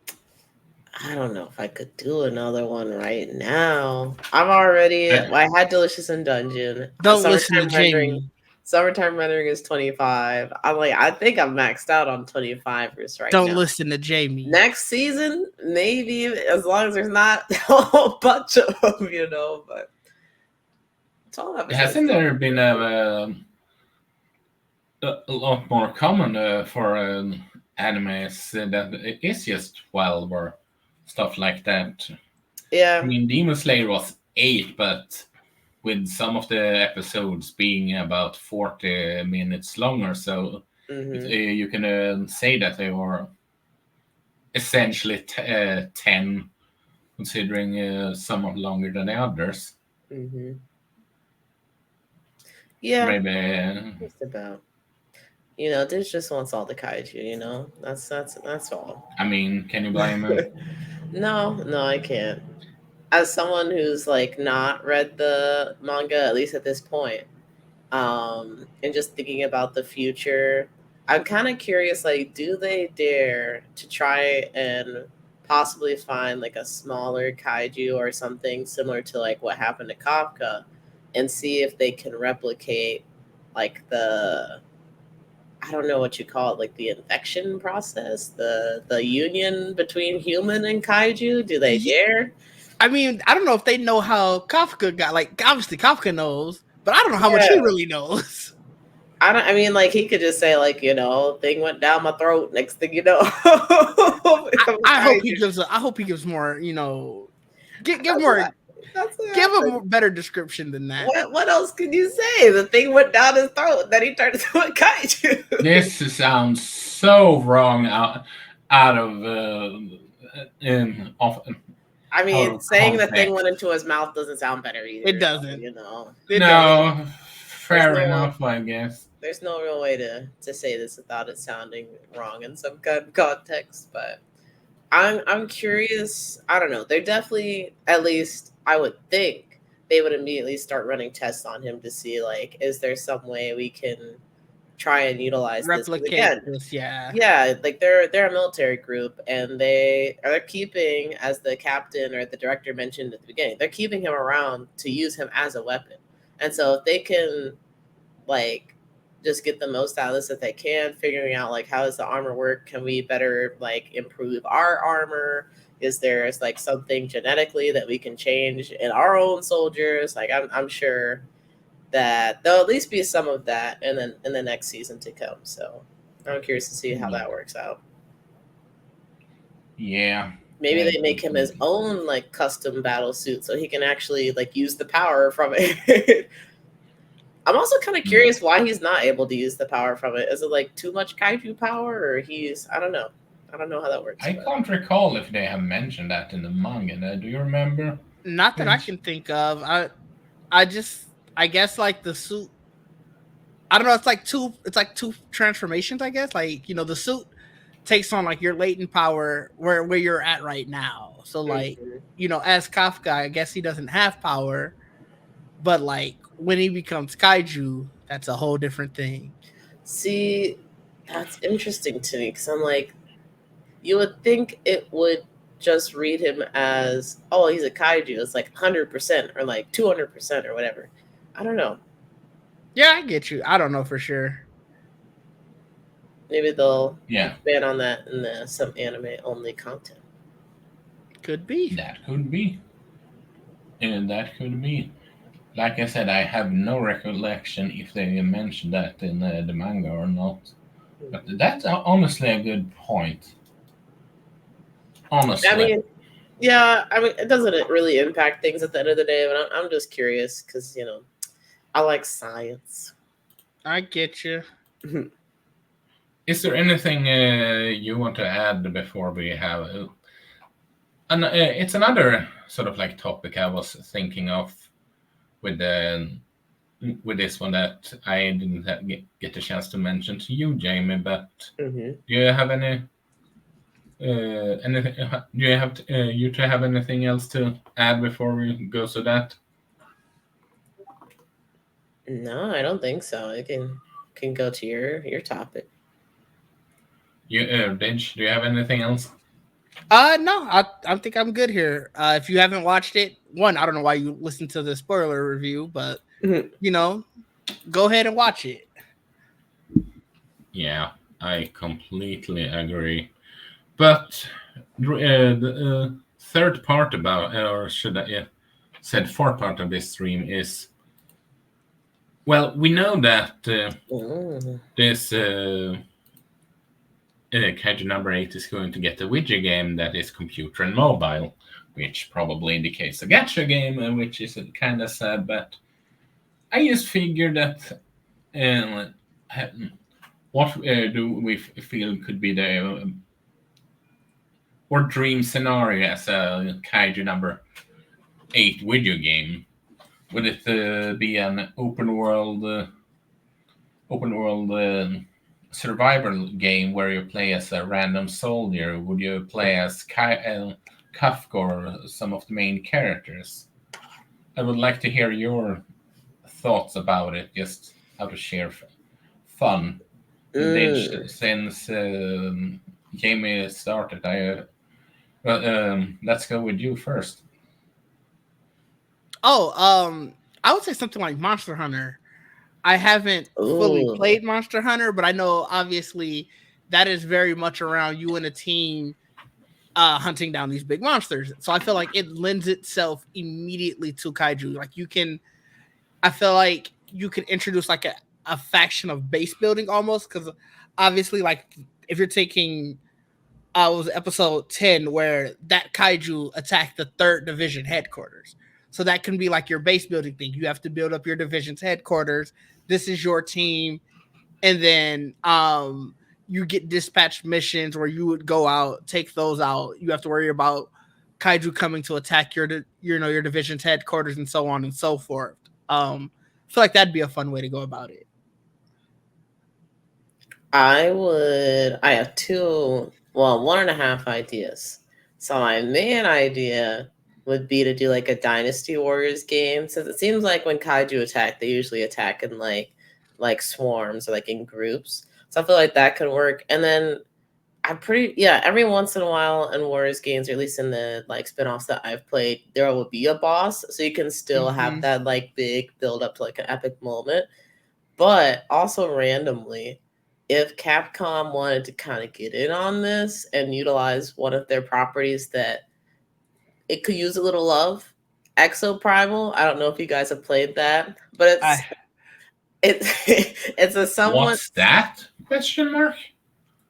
I don't know if I could do another one right now. I had Delicious in Dungeon. Don't listen to Jamie. Summertime rendering is 25. I think I'm maxed out on 25 right Don't now. listen to Jamie. Next season, maybe, as long as there's not a whole bunch of them, but it's all episodes. Hasn't there been a lot more common for animes that it is just 12 or stuff like that? Yeah. I mean, Demon Slayer was 8, but with some of the episodes being about 40 minutes longer, so you can say that they were essentially 10, considering somewhat longer than the others. Mm-hmm. Yeah, maybe just about. Didge just wants all the kaiju. That's all. I mean, can you blame him? No, I can't. As someone who's not read the manga, at least at this point, and just thinking about the future, I'm kind of curious, do they dare to try and possibly find a smaller kaiju or something similar to what happened to Kafka, and see if they can replicate the, I don't know what you call it, the infection process, the union between human and kaiju. Do they dare? I mean, I don't know if they know how Kafka got. Obviously Kafka knows, but I don't know how much he really knows. He could just say thing went down my throat. Next thing you know, I hope he gives. I hope he gives more. Give more. Give a better description than that. What else can you say? The thing went down his throat, then he turned into a kaiju. This sounds so wrong out of saying the thing went into his mouth doesn't sound better either. It doesn't. Fair enough, I guess. There's no real way to say this without it sounding wrong in some kind of context, but I'm curious. I don't know. They're definitely, at least I would think, they would immediately start running tests on him to see is there some way we can try and utilize replicate this again. Yeah, they're a military group, and they're keeping, as the captain or the director mentioned at the beginning, they're keeping him around to use him as a weapon. And so if they can just get the most out of this that they can, figuring out how does the armor work, can we better improve our armor, is there something genetically that we can change in our own soldiers, I'm sure that there'll at least be some of that, and then in the next season to come. So I'm curious to see how that works out. Yeah, maybe they make him his own custom battle suit so he can actually use the power from it. I'm also kind of curious why he's not able to use the power from it. Is it too much kaiju power, or I don't know. I don't know how that works. I can't recall if they have mentioned that in the manga. Do you remember? Not that I can think of. I guess the suit, I don't know, it's two transformations, I guess. The suit takes on your latent power where you're at right now. So as Kafka, I guess he doesn't have power, but when he becomes kaiju, that's a whole different thing. See, that's interesting to me, because I'm you would think it would just read him as, oh, he's a kaiju. It's 100% or 200% or whatever. I don't know. Yeah, I get you. I don't know for sure. Maybe they'll expand on that in some anime only content. Could be. That could be. And that could be. Like I said, I have no recollection if they mentioned that in the manga or not. But that's honestly a good point. Honestly. It doesn't really impact things at the end of the day, but I'm just curious because, I like science. I get you. Is there anything you want to add before we have... it's another sort of topic I was thinking of with this one that I didn't get a chance to mention to you, Jamie, but do you have anything? Do you have anything else to add before we go to that? No, I don't think so. I can go to your topic. Didge, do you have anything else? No, I think I'm good here. If you haven't watched it, one, I don't know why you listened to the spoiler review, but you know, go ahead and watch it. Yeah, I completely agree. But the third part about, or should I said fourth part of this stream is, well, we know that this Kaiju number 8 is going to get a widget game that is computer and mobile, which probably indicates a gacha game, which is kind of sad, but I just figured that what do we feel could be the or dream scenario as a Kaiju number 8 video game? Would it be an open world survival game where you play as a random soldier? Would you play as Kafka or some of the main characters? I would like to hear your thoughts about it, just how to share fun. Since Jamie started, let's go with you first. I would say something like Monster Hunter. I haven't fully played Monster Hunter, but I know obviously that is very much around you and a team hunting down these big monsters. So I feel like it lends itself immediately to kaiju. I feel like you could introduce like a faction of base building almost, because obviously, like if you're taking it was episode 10 where that kaiju attacked the 3rd division headquarters. So that can be like your base building thing. You have to build up your division's headquarters. This is your team. And then you get dispatched missions where you would go out, take those out. You have to worry about kaiju coming to attack your division's headquarters and so on and so forth. I feel like that'd be a fun way to go about it. I have two, well, 1.5 ideas. So my main idea would be to do like a Dynasty Warriors game, since it seems like when kaiju attack, they usually attack in like swarms or like in groups. So I feel like that could work. And then every once in a while in Warriors games, or at least in the like spinoffs that I've played, there will be a boss, so you can still have that like big build up to like an epic moment. But also randomly, if Capcom wanted to kind of get in on this and utilize one of their properties that it could use a little love, Exoprimal. I don't know if you guys have played that, but it's a somewhat. What's that? Question mark.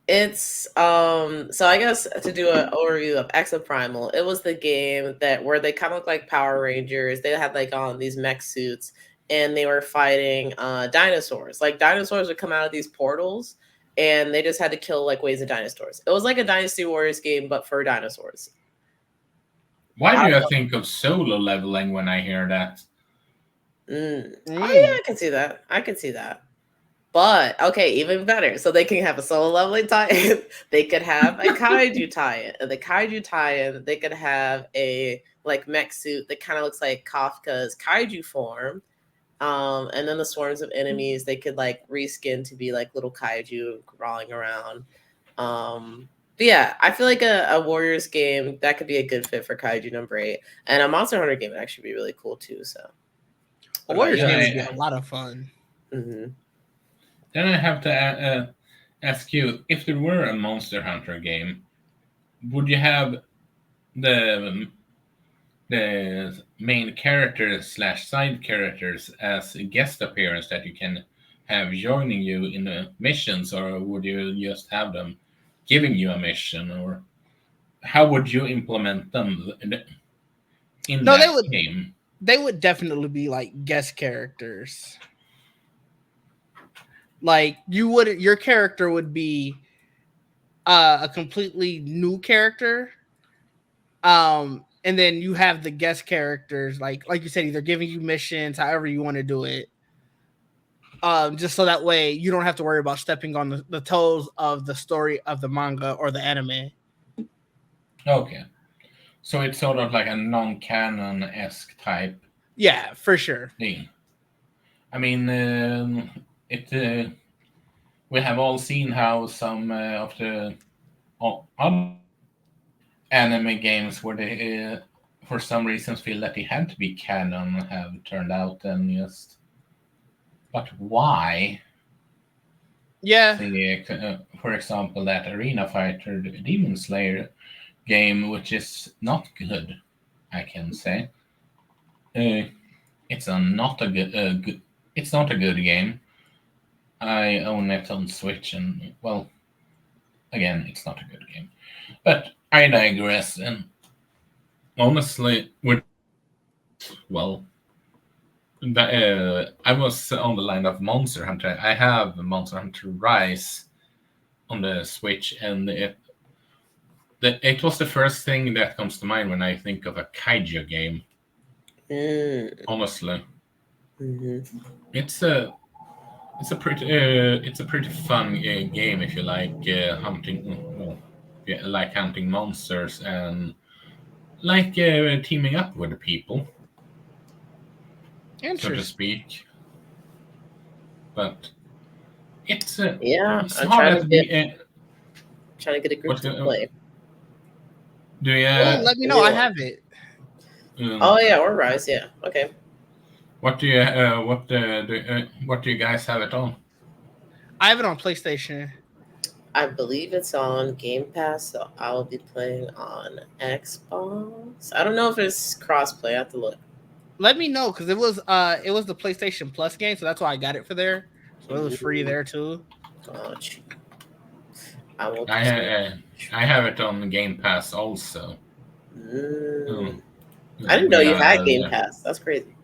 It's so I guess to do an overview of Exoprimal, it was the game where they kind of look like Power Rangers. They had like on these mech suits and they were fighting dinosaurs. Like dinosaurs would come out of these portals and they just had to kill like waves of dinosaurs. It was like a Dynasty Warriors game, but for dinosaurs. Why do I think of solo leveling when I hear that? Oh yeah, I can see that. But okay, even better. So they can have a solo leveling tie-in. They could have a kaiju tie-in. And the kaiju tie-in, they could have a like mech suit that kind of looks like Kafka's kaiju form. And then the swarms of enemies, they could like reskin to be like little kaiju crawling around. But yeah, I feel like a Warriors game that could be a good fit for Kaiju number 8, and a Monster Hunter game would actually be really cool too. So, a Warriors game would be a lot of fun. Mm-hmm. Then I have to ask you, if there were a Monster Hunter game, would you have the main characters / side characters as a guest appearance that you can have joining you in the missions, or would you just have them giving you a mission, or how would you implement them in that game? They would definitely be like guest characters. Like your character would be a completely new character. And then you have the guest characters, like you said, either giving you missions, however you want to do it. Just so that way you don't have to worry about stepping on the toes of the story of the manga or the anime. Okay. So it's sort of like a non-canon-esque type. Yeah, for sure. Thing. I mean, we have all seen how some of the other anime games where they, for some reasons, feel that they had to be canon have turned out and just. But why? Yeah. For example, that Arena Fighter Demon Slayer game, which is not good, I can say. It's not a good. It's not a good game. I own it on Switch, and well, again, it's not a good game. But I digress. And honestly, well, I was on the line of Monster Hunter. I have Monster Hunter Rise on the Switch, and it was the first thing that comes to mind when I think of a kaiju game. Honestly, it's a pretty fun game if you like hunting. Like hunting monsters and like teaming up with the people, so to speak. But it's it's I'm hard to be. Trying to get a group to play. Do you? Let me know. I have it. Oh yeah, or Rise. Yeah. Okay. What do you? What do you guys have it on? I have it on PlayStation. I believe it's on Game Pass, so I will be playing on Xbox. I don't know if it's crossplay. I have to look. Let me know because it was the PlayStation Plus game, so that's why I got it for there. So it was free there too. Oh, I will. I have it on Game Pass also. I didn't know you had Game Pass. That's crazy.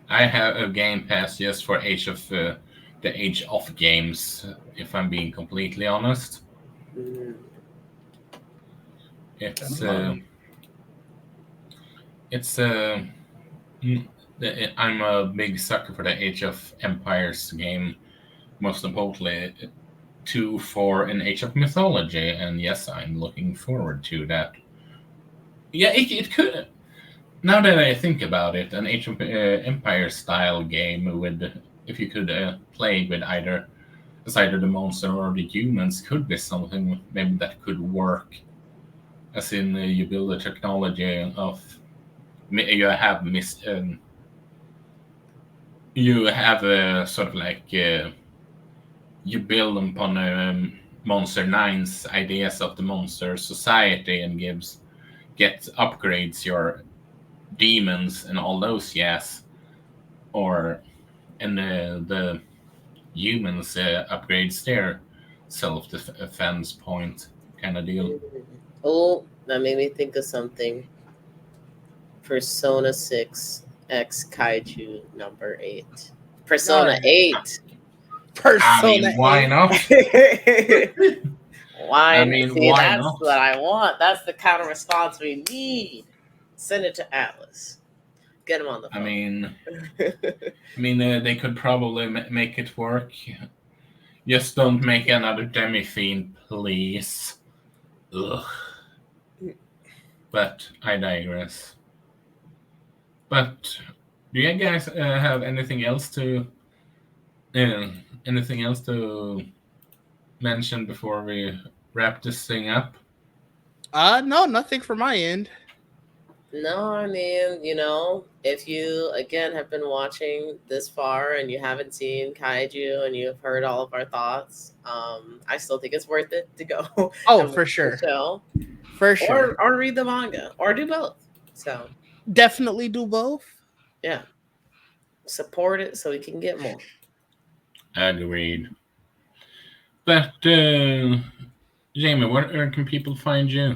I have a Game Pass just for the Age of games. If I'm being completely honest, I'm a big sucker for the Age of Empires game. Most importantly, 2 for an Age of Mythology, and yes, I'm looking forward to that. Yeah, it could. Now that I think about it, an Age of Empire style game with, if you could play with either the monster or the humans, could be something maybe that could work. As in, you build a technology of you have you have a sort of like you build upon Monster 9's ideas of the monster society and get upgrades your demons and all those, yes, and the humans upgrades their self-defense point kind of deal. Oh, that made me think of something. Persona 6 X Kaiju number 8. Persona 8. Persona. Why not? Why? Why that's not? what I want. That's the counter response we need. Send it to Atlas. Get him on the phone. They could probably make it work. Just don't make another demi-fiend, please. Ugh. But I digress. But do you guys have anything else to mention before we wrap this thing up? No, nothing from my end. No, if you again have been watching this far and you haven't seen Kaiju and you have heard all of our thoughts, I still think it's worth it to go. Oh, for sure. For sure. Or read the manga or do both. So definitely do both. Yeah. Support it so we can get more. Agreed. But Jamie, where can people find you?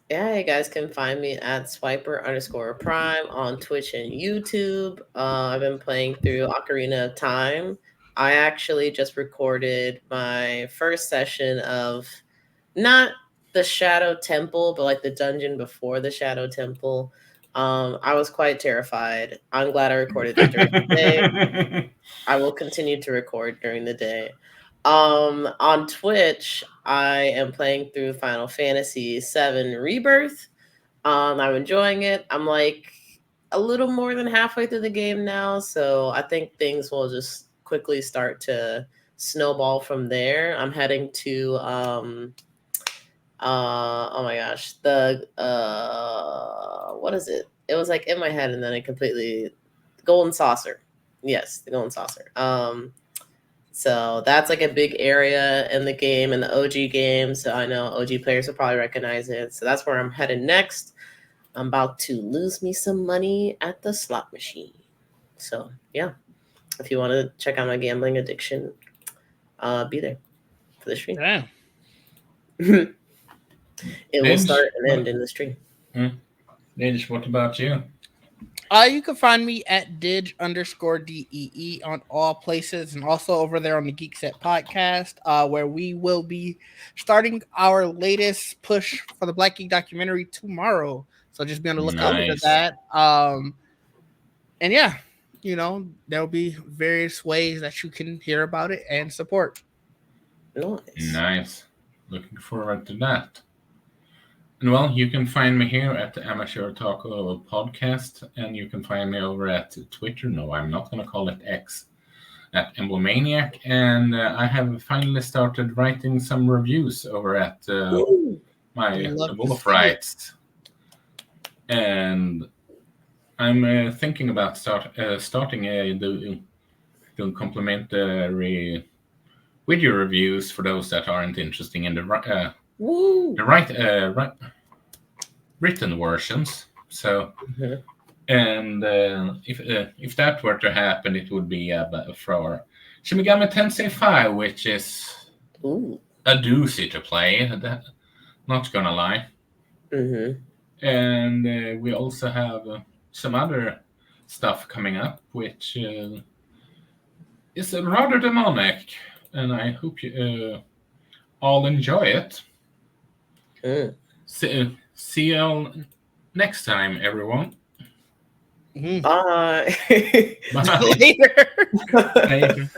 Yeah, you guys can find me at Swiper_Prime on Twitch and YouTube. I've been playing through Ocarina of Time. I actually just recorded my first session of not the Shadow Temple, but like the dungeon before the Shadow Temple. I was quite terrified. I'm glad I recorded it during the day. I will continue to record during the day. On Twitch, I am playing through Final Fantasy VII Rebirth. I'm enjoying it. I'm like a little more than halfway through the game now, so I think things will just quickly start to snowball from there. I'm heading to oh my gosh, the what is it? It was like in my head and then it completely Golden Saucer. Yes, the Golden Saucer. So that's like a big area in the game, in the OG game. So I know OG players will probably recognize it. So that's where I'm headed next. I'm about to lose me some money at the slot machine. So yeah, if you want to check out my gambling addiction, be there for the stream. Yeah. It will start and end in the stream. Didge, what about you? You can find me at Didge_DEE on all places, and also over there on the Geek Set podcast, where we will be starting our latest push for the Black Geek documentary tomorrow. So just be on the lookout for that. And yeah, you know, there'll be various ways that you can hear about it and support. Nice. Looking forward to that. And well, you can find me here at the Amateur Otaku podcast, and you can find me over at Twitter. No, I'm not going to call it X, at Emblemaniac. And I have finally started writing some reviews over at my Wolf Rights. And I'm thinking about starting doing complimentary video reviews for those that aren't interested in the written versions. So, and if that were to happen, it would be for Shin Megami Tensei 5, which is a doozy to play. Not gonna lie. And we also have some other stuff coming up, which is rather demonic, and I hope you all enjoy it. See you next time, everyone. Bye. Later. Later.